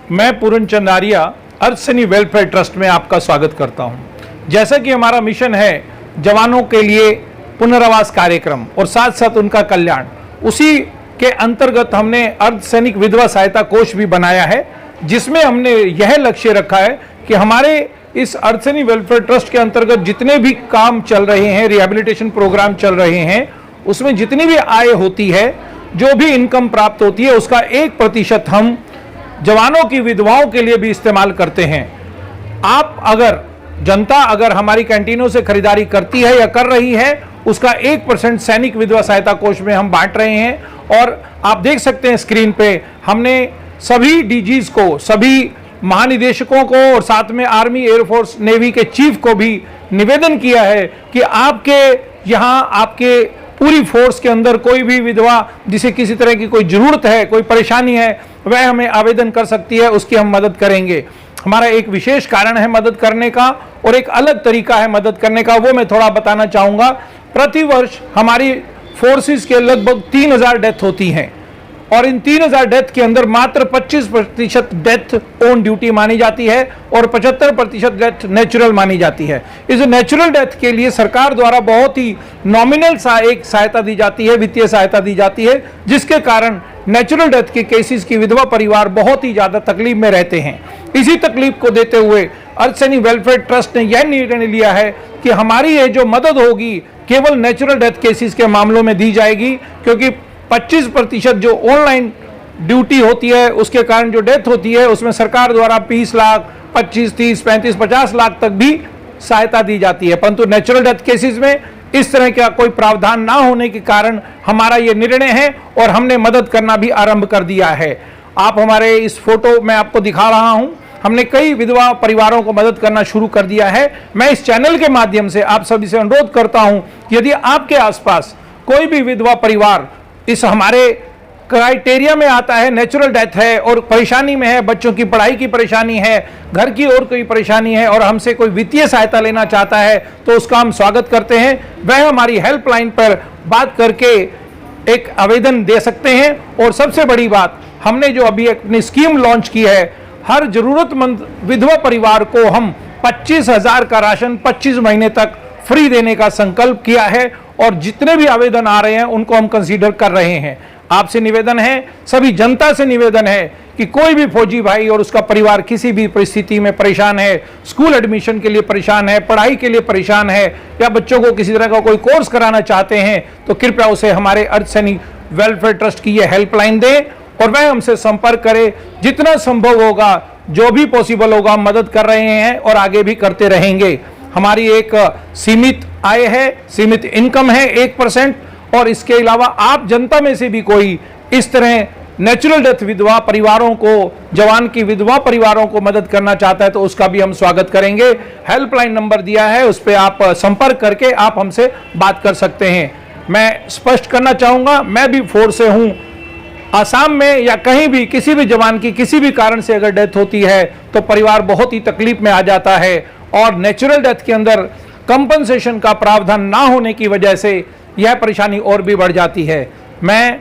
मैं पूर्ण चंदारिया अर्थ Saini welfare trust में आपका स्वागत करता हूं। जैसा कि हमारा मिशन है जवानों के लिए पुनर्वास कार्यक्रम और साथ साथ उनका कल्याण, उसी के अंतर्गत हमने अर्ध सैनिक विधवा सहायता कोष भी बनाया है, जिसमें हमने यह लक्ष्य रखा है कि हमारे इस अर्थ सैनिक वेलफेयर ट्रस्ट के अंतर्गत जितने भी काम चल रहे हैं, रिहैबिलिटेशन प्रोग्राम चल रहे हैं, उसमें जितनी भी आय होती है, जो भी इनकम प्राप्त होती है, उसका 1% हम जवानों की विधवाओं के लिए भी इस्तेमाल करते हैं। आप अगर जनता अगर हमारी कैंटीनों से खरीदारी करती है या कर रही है, उसका 1% सैनिक विधवा सहायता कोष में हम बांट रहे हैं। और आप देख सकते हैं स्क्रीन पे हमने सभी डीजीज को, सभी महानिदेशकों को और साथ में आर्मी, एयरफोर्स, नेवी के चीफ को भी निवेदन किया है कि आपके यहाँ आपके पूरी फोर्स के अंदर कोई भी विधवा जिसे किसी तरह की कोई जरूरत है, कोई परेशानी है, वह हमें आवेदन कर सकती है, उसकी हम मदद करेंगे। हमारा एक विशेष कारण है मदद करने का और एक अलग तरीका है मदद करने का, वो मैं थोड़ा बताना चाहूँगा। प्रतिवर्ष हमारी फोर्सेस के लगभग 3000 डेथ होती हैं और इन 3000 डेथ के अंदर मात्र 25% डेथ ऑन ड्यूटी मानी जाती है और 75% डेथ नेचुरल मानी जाती है। इस नेचुरल डेथ के लिए सरकार द्वारा बहुत ही नॉमिनल एक सहायता दी जाती है, वित्तीय सहायता दी जाती है, जिसके कारण नेचुरल डेथ के केसेस की विधवा परिवार बहुत ही ज्यादा तकलीफ में रहते हैं। इसी तकलीफ को देते हुए अर्थ सैनिक वेलफेयर ट्रस्ट ने यह निर्णय लिया है कि हमारी ये जो मदद होगी केवल नेचुरल डेथ केसेस के मामलों में दी जाएगी, क्योंकि 25% जो ऑनलाइन ड्यूटी होती है उसके कारण जो डेथ होती है, उसमें सरकार द्वारा 20 लाख, 25, 30, 35, 50 लाख तक भी सहायता दी जाती है। परंतु नेचुरल डेथ केसेस में इस तरह का कोई प्रावधान ना होने के कारण हमारा ये निर्णय है और हमने मदद करना भी आरंभ कर दिया है। आप हमारे इस फोटो में आपको दिखा रहा हूं, हमने कई विधवा परिवारों को मदद करना शुरू कर दिया है। मैं इस चैनल के माध्यम से आप सभी से अनुरोध करता हूं कि यदि आपके आसपास कोई भी विधवा परिवार इस हमारे क्राइटेरिया में आता है, नेचुरल डेथ है और परेशानी में है, बच्चों की पढ़ाई की परेशानी है, घर की और कोई परेशानी है और हमसे कोई वित्तीय सहायता लेना चाहता है, तो उसका हम स्वागत करते हैं। वह हमारी हेल्पलाइन पर बात करके एक आवेदन दे सकते हैं। और सबसे बड़ी बात, हमने जो अभी अपनी स्कीम लॉन्च की है, हर जरूरतमंद विधवा परिवार को हम 25,000 का राशन 25 महीने तक फ्री देने का संकल्प किया है और जितने भी आवेदन आ रहे हैं उनको हम कंसीडर कर रहे हैं। आपसे निवेदन है, सभी जनता से निवेदन है कि कोई भी फौजी भाई और उसका परिवार किसी भी परिस्थिति में परेशान है, स्कूल एडमिशन के लिए परेशान है, पढ़ाई के लिए परेशान है या बच्चों को किसी तरह का कोई कोर्स कराना चाहते हैं, तो कृपया उसे हमारे अर्थ सैनिक वेलफेयर ट्रस्ट की यह हेल्पलाइन दें और वह हमसे संपर्क करे। जितना संभव होगा, जो भी पॉसिबल होगा, मदद कर रहे हैं और आगे भी करते रहेंगे। हमारी एक सीमित आय है, सीमित इनकम है 1%, और इसके अलावा आप जनता में से भी कोई इस तरह नेचुरल डेथ विधवा परिवारों को, जवान की विधवा परिवारों को मदद करना चाहता है, तो उसका भी हम स्वागत करेंगे। हेल्पलाइन नंबर दिया है, उस पर आप संपर्क करके आप हमसे बात कर सकते हैं। मैं स्पष्ट करना चाहूंगा, मैं भी फोर्स से हूं। आसाम में या कहीं भी किसी भी जवान की किसी भी कारण से अगर डेथ होती है तो परिवार बहुत ही तकलीफ में आ जाता है और नेचुरल डेथ के अंदर कंपनसेशन का प्रावधान ना होने की वजह से यह परेशानी और भी बढ़ जाती है। मैं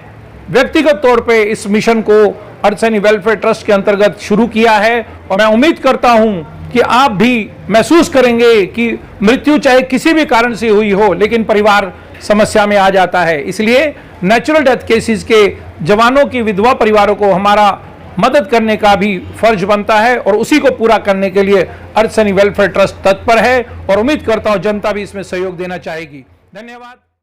व्यक्तिगत तौर पे इस मिशन को अर्थ सैनिक वेलफेयर ट्रस्ट के अंतर्गत शुरू किया है और मैं उम्मीद करता हूं कि आप भी महसूस करेंगे कि मृत्यु चाहे किसी भी कारण से हुई हो, लेकिन परिवार समस्या में आ जाता है। इसलिए नेचुरल डेथ केसेस के जवानों की विधवा परिवारों को हमारा मदद करने का भी फर्ज बनता है और उसी को पूरा करने के लिए अर्थ सैनिक वेलफेयर ट्रस्ट तत्पर है और उम्मीद करता हूं जनता भी इसमें सहयोग देना चाहेगी। धन्यवाद।